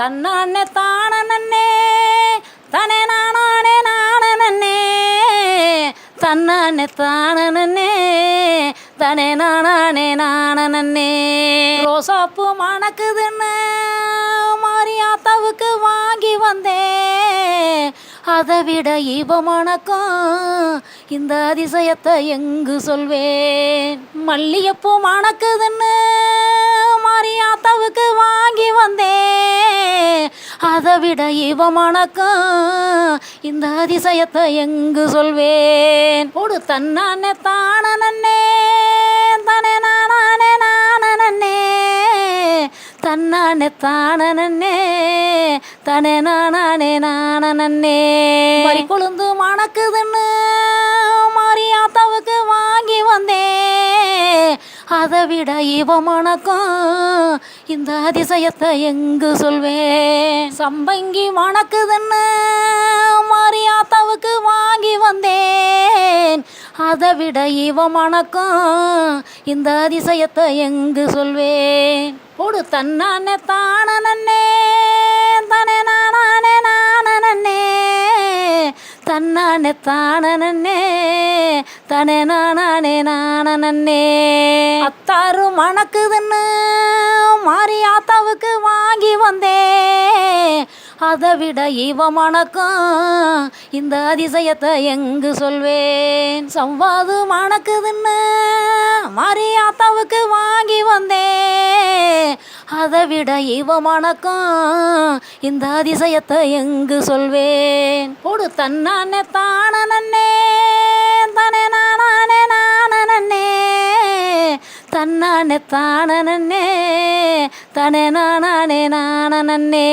தன்னானே தானே தனே நானே நானே தன்னானே தானே தனே நானே நானே ரோசாப்பூ மணக்குதுன்னு மாரியாத்தாவுக்கு வாங்கி வந்தேன். அதை விட இவ மணக்கும் இந்த அதிசயத்தை எங்கு சொல்வேன். மல்லிகைப்பூ மணக்குதுன்னு மாரியாத்தாவுக்கு வாங்கி வந்தேன். அதை விட இவ மணக்கும் இந்த அதிசயத்தை எங்கு சொல்வேன். ஒரு தன்னானே தானே தனே நானே நானே தன்னானே தானே தனே நானே நானே மறி கொழுந்து மணக்குதுன்னு மாரியாத்தாவுக்கு வாங்கி வந்தேன். அதை விட இவ மணக்கும் இந்த அதிசயத்தை எங்கு சொல்வேன். சம்பங்கி மணக்குதுன்னு மாரியாத்தாவுக்கு வாங்கி வந்தேன். அதை விட இவ மணக்கும் இந்த அதிசயத்தை எங்கு சொல்வேன். ஒரு தன்னானே தானே தனே நானே நானே தன்னானே தானே தனே நானே நானே அத்தாறு மணக்குதுன்னு மாரியாத்தாவுக்கு வாங்கி வந்தேன். அதை விட இவ மணக்கும் இந்த அதிசயத்தை எங்கு சொல்வேன். சவ்வாது மணக்குதுன்னு மாரியாத்தாவுக்கு வாங்கி வந்தேன். அதை விட இவ மணக்கும் இந்த அதிசயத்தை எங்கு சொல்வேன். ஒரு தன்னானே தானே தனே நானே நானே தன்னானே தானே தனே நானே நானே